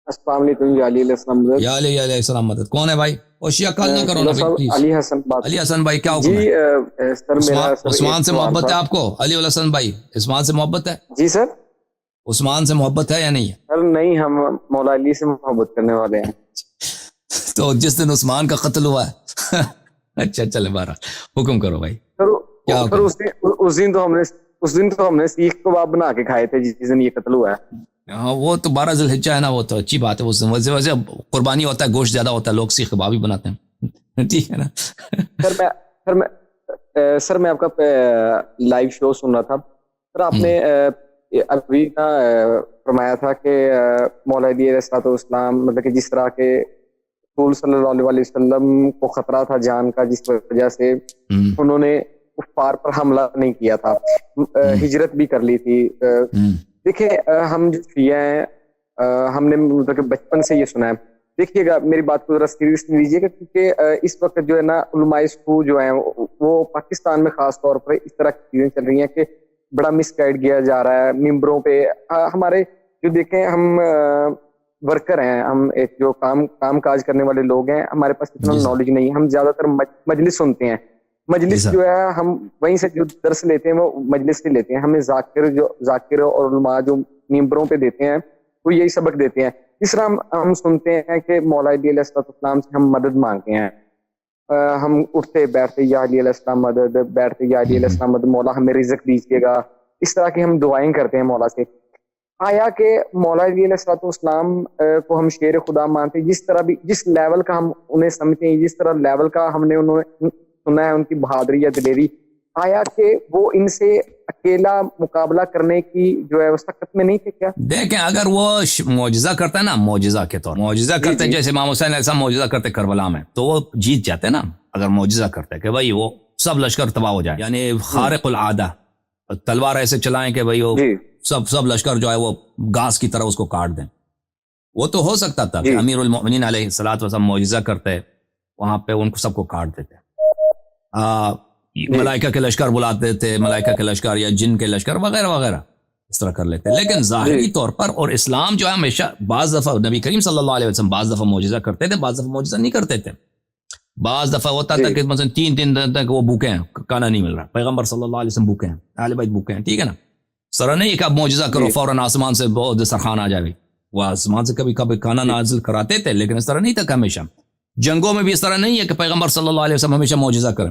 السلام علیکم یا علی علیہ السلام مدد. یا علی علیہ السلام مدد. کون ہے بھائی؟ اور شیعہ کال نہ کرو نا پلیز. علی حسن بات. علی حسن بھائی کیا حکم جی ہے؟ سر میرا عثمان سے محبت ہے آپ کو؟ علی علیہ السلام بھائی عثمان سے محبت ہے؟ جی سر. عثمان سے محبت ہے یا نہیں ہے؟ سر نہیں، ہم مولا علی سے محبت کرنے والے ہیں. تو جس دن عثمان کا قتل ہوا ہے اچھا چلے بارہ حکم کرو بھائی. سر اس دن تو ہم نے سیخ کباب بنا کے کھائے تھے جس دن یہ قتل ہوا ہے. ہاں وہ تو 12 ذی الحجہ ہے نا، وہ تو اچھی بات ہے. اس دن ویسے قربانی ہوتا ہے، گوشت زیادہ ہوتا ہے، لوگ سیخ کباب ہی بناتے ہیں. ٹھیک ہے نا. سر میں آپ کا لائیو شو سن رہا تھا. سر آپ نے ابھی فرمایا تھا کہ مولا علی علیہ السلام مطلب کہ جس طرح کے رسول صلی اللہ علیہ وسلم کو خطرہ تھا جان کا، جس وجہ سے انہوں نے کفار پر حملہ نہیں کیا تھا، ہجرت بھی کر لی تھی. دیکھیں ہم جو شیعہ ہیں ہم نے مطلب کہ بچپن سے یہ سنا ہے. دیکھیے گا میری بات کو ذرا سیریس لیجیے گا، کیونکہ اس وقت جو ہے نا علماء سو جو ہیں وہ پاکستان میں خاص طور پر اس طرح کی چیزیں چل رہی ہیں کہ بڑا مس گائیڈ کیا جا رہا ہے ممبروں پہ. ہمارے جو دیکھیں ہم ورکر ہیں، ہم ایک جو کام کاج کرنے والے لوگ ہیں، ہمارے پاس اتنا نالج نہیں ہے. ہم زیادہ تر مجلس سنتے ہیں. مجلس جو ہے ہم وہیں سے جو درس لیتے ہیں وہ مجلس سے لیتے ہیں. ہمیں ذاکر اور علماء جو ممبروں پہ دیتے ہیں وہ یہی سبق دیتے ہیں. اس طرح ہم سنتے ہیں کہ مولا علی علیہ السلام سے ہم مدد مانگتے ہیں. ہم اٹھتے بیٹھتے یا علی علیہ السلام مدد، بیٹھتے یا علی علیہ السلام مدد، مولا ہمیں رزق دیجیے گا. اس طرح کی ہم دعائیں کرتے ہیں مولا سے. آیا کہ مولا علی علیہ السلام کو ہم شیر خدا مانتے ہیں، جس طرح بھی جس لیول کا ہم انہیں سمجھتے ہیں، جس طرح لیول کا ہم نے انہیں سنا ہے ان کی بہادری یا دلیری، آیا کہ وہ ان سے اکیلا مقابلہ کرنے کی جو ہے سخت میں نہیں تھے کیا؟ دیکھیں اگر وہ معجزہ کرتا ہے نا، معجزہ کے طور معجزہ کرتے ہیں، جیسے امام حسین ایسا معجزہ کرتے کربلا میں، تو وہ جیت جاتے نا. اگر معجزہ کرتے ہیں کہ بھائی وہ سب لشکر تباہ ہو جائے، یعنی خارق العادہ، تلوار ایسے چلائیں کہ بھائی وہ سب لشکر جو ہے وہ گھاس کی طرح اس کو کاٹ دیں. وہ تو ہو سکتا تھا کہ امیر المؤمنین علیہ الصلوۃ والسلام معجزہ کرتے، وہاں پہ ان کو سب کو کاٹ دیتے. ملائکہ کے لشکر بلاتے تھے، ملائکہ کے لشکر یا جن کے لشکر وغیرہ وغیرہ اس طرح کر لیتے. لیکن ظاہری طور پر اور اسلام جو ہے ہمیشہ بعض دفعہ نبی کریم صلی اللہ علیہ وسلم بعض دفعہ معجزہ کرتے تھے، بعض دفعہ معجزہ نہیں کرتے تھے. بعض دفعہ ہوتا تھا کہ مثلا 3 دن تک وہ بھوکے ہیں، کھانا نہیں مل رہا، پیغمبر صلی اللہ علیہ وسلم بھوکے ہیں، اہل بیت بھوکے ہیں. ٹھیک ہے نا. سر نہیں کہ اب معجزہ کرو فوراً آسمان سے بہت دسترخوان آ جائے. وہ آسمان سے کبھی کبھی کھانا نازل کراتے تھے، لیکن اس طرح نہیں تھا ہمیشہ. جنگوں میں بھی اس طرح نہیں ہے کہ پیغمبر صلی اللہ علیہ وسلم ہمیشہ معجزہ کریں.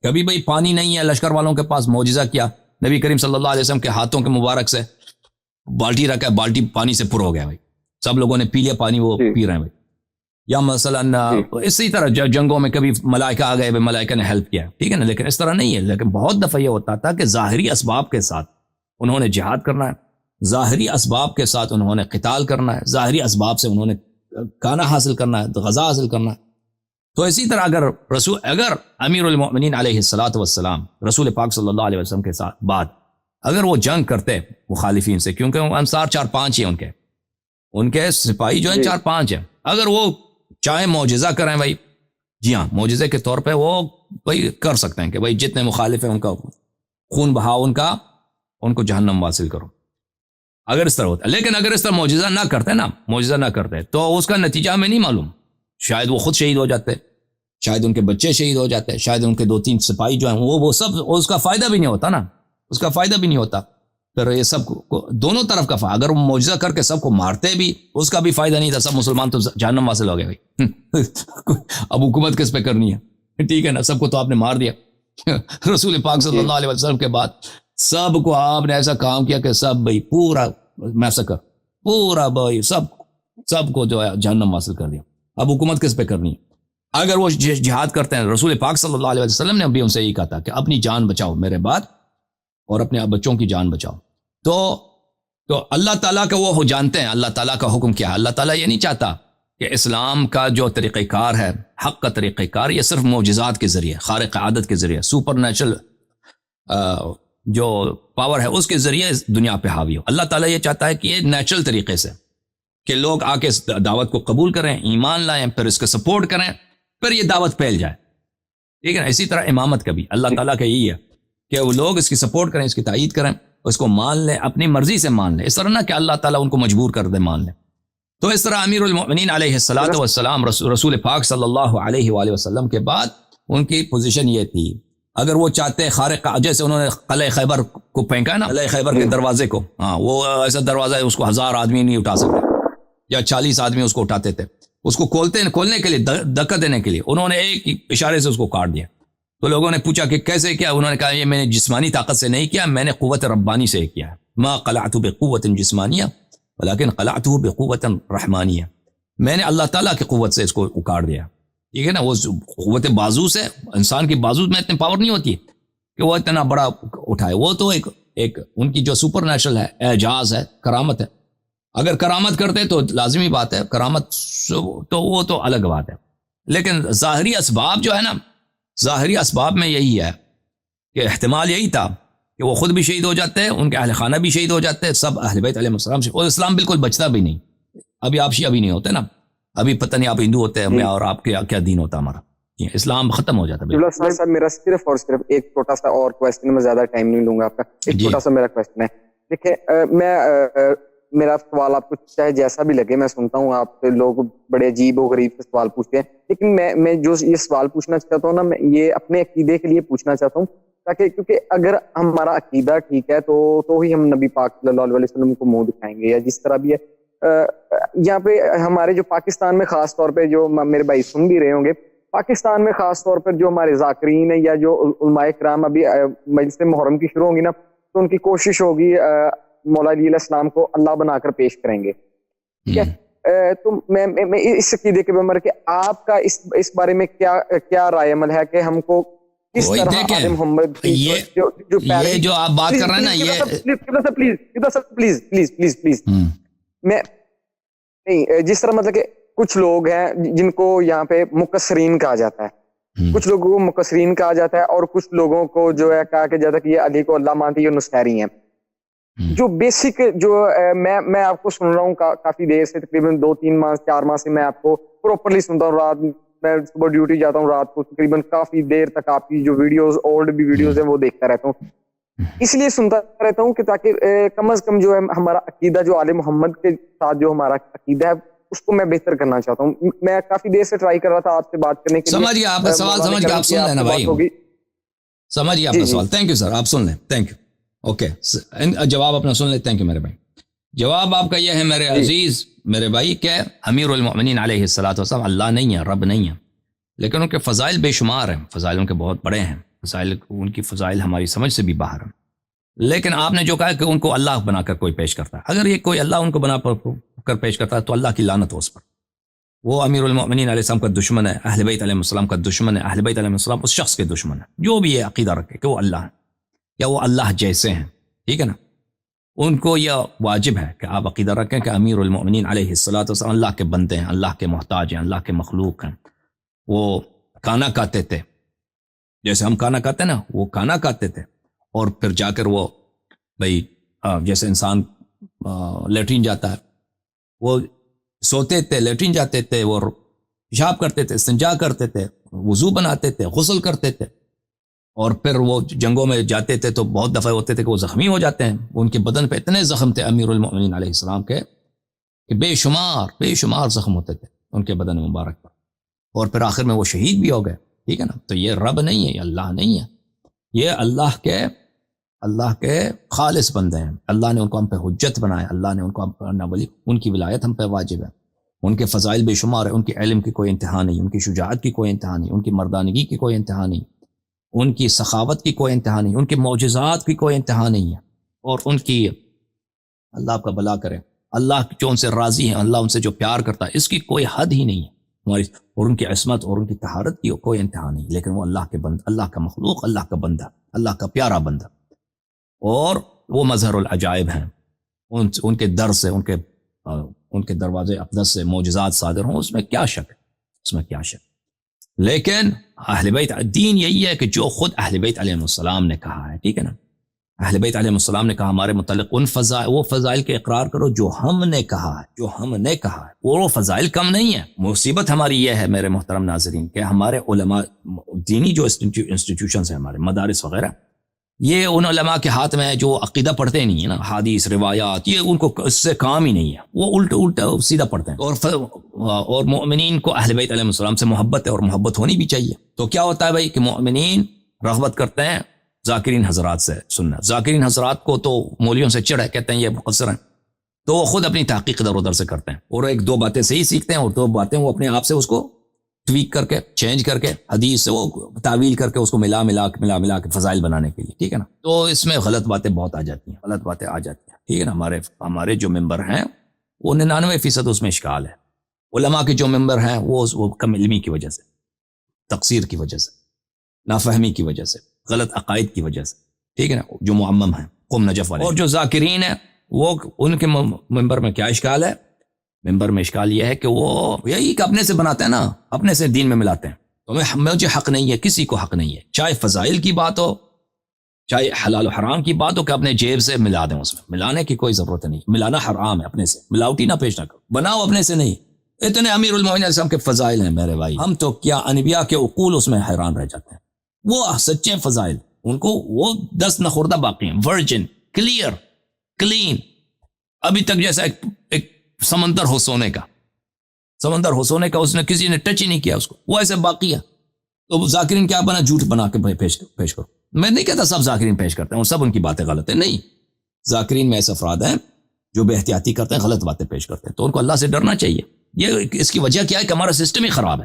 کبھی بھئی پانی نہیں ہے، لشکر والوں کے پاس معجزہ کیا، نبی کریم صلی اللہ علیہ وسلم کے ہاتھوں کے مبارک سے بالٹی رکھا، بالٹی پانی سے پر ہو گیا بھائی، سب لوگوں نے پی لیا پانی، وہ پی رہے ہیں بھائی. یا مثلا اسی طرح جنگوں میں کبھی ملائکہ آ گئے، ملائکہ نے ہیلپ کیا. ٹھیک ہے نا. لیکن اس طرح نہیں ہے. لیکن بہت دفعہ یہ ہوتا تھا کہ ظاہری اسباب کے ساتھ انہوں نے جہاد کرنا ہے، ظاہری اسباب کے ساتھ انہوں نے قتال کرنا ہے، ظاہری اسباب سے انہوں نے کھانا حاصل کرنا ہے، غذا حاصل کرنا ہے. تو اسی طرح اگر امیر المؤمنین علیہ الصلوۃ والسلام رسول پاک صلی اللہ علیہ وسلم کے ساتھ بعد اگر وہ جنگ کرتے مخالفین سے، کیونکہ انصار 4-5 ہیں، ان کے سپاہی جو ہیں 4-5 ہیں، اگر وہ چاہے معجزہ کریں بھائی، جی ہاں معجزے کے طور پہ وہ بھائی کر سکتے ہیں کہ بھائی جتنے مخالف ہیں ان کا خون بہاؤ، ان کو جہنم واصل کرو، اگر اس طرح ہوتا. لیکن اگر اس طرح معجزہ نہ کرتے تو اس کا نتیجہ ہمیں نہیں معلوم. شاید وہ خود شہید ہو جاتے، شاید ان کے بچے شہید ہو جاتے، شاید ان کے 2-3 سپاہی جو ہیں وہ سب، اس کا فائدہ بھی نہیں ہوتا نا، اس کا فائدہ بھی نہیں ہوتا. پھر یہ سب کو دونوں طرف کا اگر وہ معجزہ کر کے سب کو مارتے بھی، اس کا بھی فائدہ نہیں تھا، سب مسلمان تو جہنم حاصل ہو گئے بھائی. اب حکومت کس پہ کرنی ہے؟ ٹھیک ہے نا. سب کو تو آپ نے مار دیا. رسول پاک صلی اللہ علیہ وسلم کے بعد سب کو آپ نے ایسا کام کیا کہ سب بھائی پورا میسکر، پورا بھائی سب کو جو ہے جہنم حاصل کر دیا. اب حکومت کس پہ کرنی ہے؟ اگر وہ جہاد کرتے ہیں، رسول پاک صلی اللہ علیہ وسلم نے بھی ان سے یہی کہا تھا کہ اپنی جان بچاؤ میرے بعد، اور اپنے بچوں کی جان بچاؤ. تو اللہ تعالیٰ کا وہ جانتے ہیں اللہ تعالیٰ کا حکم کیا ہے. اللہ تعالیٰ یہ نہیں چاہتا کہ اسلام کا جو طریقہ کار ہے، حق کا طریقہ کار، یہ صرف معجزات کے ذریعے، خارق عادت کے ذریعے، سپر نیچرل جو پاور ہے اس کے ذریعے دنیا پہ حاوی ہو. اللہ تعالیٰ یہ چاہتا ہے کہ یہ نیچرل طریقے سے کہ لوگ آ کے اس دعوت کو قبول کریں، ایمان لائیں، پھر اس کا سپورٹ کریں، پھر یہ دعوت پھیل جائے. ٹھیک ہے نا. اسی طرح امامت کا بھی اللہ تعالیٰ کا یہی ہے کہ وہ لوگ اس کی سپورٹ کریں، اس کی تائید کریں، اس کو مان لیں، اپنی مرضی سے مان لیں. اس طرح نہ کہ اللہ تعالیٰ ان کو مجبور کر دے مان لیں. تو اس طرح امیر المؤمنین علیہ الصلوۃ والسلام رسول پاک صلی اللہ علیہ وآلہ وسلم کے بعد ان کی پوزیشن یہ تھی، اگر وہ چاہتے خارق، جیسے انہوں نے قلعہ خیبر کو پھینکا نا، قلعہ خیبر کے دروازے کو، ہاں وہ ایسا دروازہ ہے اس کو 1000 آدمی نہیں اٹھا سکتے یا 40 آدمی اس کو اٹھاتے تھے، اس کو کھولنے کے لیے، دھکا دینے کے لیے انہوں نے ایک اشارے سے اس کو کاٹ دیا. تو لوگوں نے پوچھا کہ کیسے کیا؟ انہوں نے کہا یہ میں نے جسمانی طاقت سے نہیں کیا، میں نے قوت ربانی سے کیا ہے. ما قلعت بقوت جسمانیہ ولکن قلعت بقوت رحمانیہ، میں نے اللہ تعالیٰ کی قوت سے اس کو اکاڑ دیا. ٹھیک ہے نا، وہ قوت بازو سے، انسان کی بازو میں اتنی پاور نہیں ہوتی کہ وہ اتنا بڑا اٹھائے. وہ تو ایک ان کی جو سپر نیچرل ہے، اعجاز ہے، کرامت ہے. اگر کرامت کرتے تو لازمی بات ہے، کرامت تو وہ تو الگ بات ہے. لیکن ظاہری اسباب جو ہے نا، ظاہری اسباب میں یہی ہے کہ احتمال یہی تھا کہ وہ خود بھی شہید ہو جاتے ہیں، ان کے اہل خانہ بھی شہید ہو جاتے ہیں، سب اہل بیت علیہ السلام سے، اور اسلام بالکل بچتا بھی نہیں. ابھی آپ شیعہ بھی نہیں ہوتے نا، ابھی پتہ نہیں آپ ہندو ہوتے ہیں میں، اور آپ کے کیا دین ہوتا ہمارا، اسلام ختم ہو جاتا ہے. صاحب میرا صرف اور صرف ایک چھوٹا سا اور کویسچن، میں زیادہ ٹائم نہیں لوں گا آپ کا، ایک چھوٹا سا میرا کویسچن ہے. دیکھیں میں میرا سوال آپ کو چاہے جیسا بھی لگے، میں سنتا ہوں آپ لوگ بڑے عجیب و غریب سے سوال پوچھتے ہیں، لیکن میں جو یہ سوال پوچھنا چاہتا ہوں نا، میں یہ اپنے عقیدے کے لیے پوچھنا چاہتا ہوں، تاکہ کیونکہ اگر ہمارا عقیدہ ٹھیک ہے تو ہی ہم نبی پاک صلی اللہ علیہ وسلم کو منہ دکھائیں گے، یا جس طرح بھی ہے. یہاں پہ ہمارے جو پاکستان میں خاص طور پہ جو میرے بھائی سن بھی رہے ہوں گے، پاکستان میں خاص طور پر جو ہمارے ذاکرین ہیں یا جو علماء کرام ابھی مجلس محرم کی شروع ہوگی نا، تو ان کی کوشش ہوگی مولا علی علیہ السلام کو اللہ بنا کر پیش کریں گے. ٹھیک ہے، تو میں اس عقیدے کے بارے کہ آپ کا اس بارے میں کیا رائے عمل ہے کہ ہم کو کس طرح آل محمد یہ جو آپ بات کر رہے ہیں نا، یہ پلیز میں نہیں، جس طرح مطلب کہ کچھ لوگ ہیں جن کو یہاں پہ مقصرین کہا جاتا ہے، کچھ لوگوں کو مقصرین کہا جاتا ہے، اور کچھ لوگوں کو جو ہے کہا کہ جاتا ہے کہ یہ علی کو اللہ مانتے، یہ نصیری ہیں. جو بیسک جو میں آپ کو سن رہا ہوں کافی دیر سے، تقریباً 2-3 ماہ 4 ماہ سے میں آپ کو پراپرلی سنتا ہوں. رات میں صبح ڈیوٹی جاتا ہوں، رات کو تقریباً کافی دیر تک آپ کی جو ویڈیوز، اولڈ بھی ویڈیوز ہیں، وہ دیکھتا رہتا ہوں. اس لیے سنتا رہتا ہوں کہ تاکہ کم از کم جو ہے ہمارا عقیدہ، جو آل محمد کے ساتھ جو ہمارا عقیدہ ہے، اس کو میں بہتر کرنا چاہتا ہوں. میں کافی دیر سے ٹرائی کر رہا تھا آپ سے بات کرنے کے لیے. سمجھ گیا آپ کا سوال، سمجھ گیا، آپ سن لینا بھائی، سمجھ گیا آپ کا سوال. تھینک یو سر، آپ سن لیں، تھینک یو. اوکے، جواب اپنا سن لیں. تھینک یو میرے بھائی. جواب آپ کا یہ ہے میرے عزیز میرے بھائی کہ امیر المؤمنین علیہ الصلوۃ والسلام اللہ نہیں ہے، رب نہیں ہے، لیکن ان کے فضائل بے شمار ہیں، فضائل ان کے بہت بڑے ہیں، فضائل ان کی فضائل ہماری سمجھ سے بھی باہر ہیں. لیکن آپ نے جو کہا کہ ان کو اللہ بنا کر کوئی پیش کرتا ہے، اگر یہ کوئی اللہ ان کو بنا کر پیش کرتا ہے تو اللہ کی لعنت ہو اس پر. وہ امیر المؤمنین علیہ السلام کا دشمن ہے، اہل بیت علیہ السلام کا دشمن ہے، اہل بیت علیہ السلام اس شخص کے دشمن ہے جو بھی یہ عقیدہ رکھے کہ وہ اللہ ہے یا وہ اللہ جیسے ہیں. ٹھیک ہے نا، ان کو یہ واجب ہے کہ آپ عقیدہ رکھیں کہ امیر المؤمنین علیہ الصلوۃ والسلام اللہ کے بندے ہیں، اللہ کے محتاج ہیں، اللہ کے مخلوق ہیں. وہ کھانا کھاتے تھے جیسے ہم کھانا کھاتے ہیں نا، وہ کھانا کھاتے تھے، اور پھر جا کر وہ بھائی جیسے انسان لیٹرین جاتا ہے، وہ سوتے تھے، لیٹرین جاتے تھے، وہ پیشاب کرتے تھے، استنجا کرتے تھے، وضو بناتے تھے، غسل کرتے تھے، اور پھر وہ جنگوں میں جاتے تھے تو بہت دفعہ ہوتے تھے کہ وہ زخمی ہو جاتے ہیں. ان کے بدن پہ اتنے زخم تھے امیر المؤمنین علیہ السلام کے کہ بے شمار زخم ہوتے تھے ان کے بدن مبارک پر، اور پھر آخر میں وہ شہید بھی ہو گئے. ٹھیک ہے نا، تو یہ رب نہیں ہے، یہ اللہ نہیں ہے، یہ اللہ کے خالص بندے ہیں. اللہ نے ان کو ہم پہ حجت بنایا، اللہ نے ان کو اپنا ولی، ان کی ولایت ہم پہ واجب ہے. ان کے فضائل بے شمار ہے، ان کے علم کی کوئی انتہا نہیں، ان کی شجاعت کی کوئی انتہا نہیں، ان کی مردانگی کی کوئی انتہا نہیں، ان کی سخاوت کی کوئی انتہا نہیں، ان کے معجزات کی کوئی انتہا نہیں ہے. اور ان کی، اللہ آپ کا بھلا کرے، اللہ جو ان سے راضی ہیں، اللہ ان سے جو پیار کرتا ہے، اس کی کوئی حد ہی نہیں ہے ہماری. اور ان کی عصمت اور ان کی طہارت کی کوئی انتہا نہیں، لیکن وہ اللہ کے بندہ، اللہ کا مخلوق، اللہ کا بندہ، اللہ کا پیارا بندہ. اور وہ مظہر العجائب ہیں، ان کے در سے، ان کے دروازے اقدس سے معجزات صادر ہوں، اس میں کیا شک ہے، اس میں کیا شک. لیکن اہل بیت دین یہی ہے کہ جو خود اہل بیت علیہ السلام نے کہا ہے. ٹھیک ہے نا، اہل بیت علیہ السلام نے کہا ہمارے متعلق ان فضائل، وہ فضائل کے اقرار کرو جو ہم نے کہا ہے، جو ہم نے کہا ہے. وہ فضائل کم نہیں ہے. مصیبت ہماری یہ ہے میرے محترم ناظرین کہ ہمارے علماء، دینی جو انسٹیٹیوشنز ہیں، ہمارے مدارس وغیرہ، یہ ان علماء کے ہاتھ میں ہے جو عقیدہ پڑھتے نہیں ہیں نا، حدیث روایات، یہ ان کو اس سے کام ہی نہیں ہے، وہ الٹا سیدھا پڑھتے ہیں. اور مومنین کو اہل بیت علیہ السلام سے محبت ہے، اور محبت ہونی بھی چاہیے. تو کیا ہوتا ہے بھائی کہ مومنین رغبت کرتے ہیں ذاکرین حضرات سے سننا. ذاکرین حضرات کو تو مولویوں سے چڑھ ہے، کہتے ہیں یہ مقصر ہیں، تو وہ خود اپنی تحقیق ادھر ادھر سے کرتے ہیں، اور ایک دو باتیں صحیح سیکھتے ہیں، اور دو باتیں وہ اپنے آپ سے اس کو ٹویک کر کے، چینج کر کے، حدیث سے وہ تعویل کر کے اس کو ملا کے فضائل بنانے کے لیے. ٹھیک ہے نا. تو اس میں غلط باتیں بہت آ جاتی ہیں، غلط باتیں آ جاتی ہیں. ٹھیک ہے نا. ہمارے جو ممبر ہیں وہ 99% اس میں اشکال ہے. علماء کے جو ممبر ہیں وہ کم علمی کی وجہ سے، تقصیر کی وجہ سے، نافہمی کی وجہ سے، غلط عقائد کی وجہ سے. ٹھیک ہے نا. جو معمم ہیں قوم نجف والے، اور جو ذاکرین ہیں وہ ان کے ممبر میں کیا اشکال ہے؟ ممبر میں اشکال یہ ہے کہ وہ یہی کہ اپنے سے بناتے ہیں نا، اپنے سے دین میں ملاتے ہیں. تو مجھے حق نہیں ہے، کسی کو حق نہیں ہے، چاہے فضائل کی بات ہو، چاہے حلال و حرام کی بات ہو، کہ اپنے جیب سے ملا دیں. اس میں ملانے کی کوئی ضرورت نہیں، ملانا حرام ہے. اپنے سے ملاوٹی نہ پیش نہ کرو، بناؤ اپنے سے نہیں. اتنے امیر المومنین علیہ السلام کے فضائل ہیں میرے بھائی، ہم تو کیا انبیاء کے عقول اس میں حیران رہ جاتے ہیں. وہ سچے فضائل، ان کو وہ 10 نخوردہ باقی ہیں، ورجن، کلیئر، کلین، ابھی تک جیسا ایک سمندر ہو سونے کا، اس نے کسی نے ٹچ ہی نہیں کیا اس کو، وہ ایسے باقی ہے. تو ذاکرین کیا بنا؟ جھوٹ بنا کے پیش کرو. میں نہیں کہتا سب ذاکرین پیش کرتے ہیں اور سب ان کی باتیں غلط ہیں، نہیں. ذاکرین میں ایسے افراد ہیں جو بے احتیاطی کرتے ہیں، غلط باتیں پیش کرتے ہیں. تو ان کو اللہ سے ڈرنا چاہیے. یہ اس کی وجہ کیا ہے کہ ہمارا سسٹم ہی خراب ہے.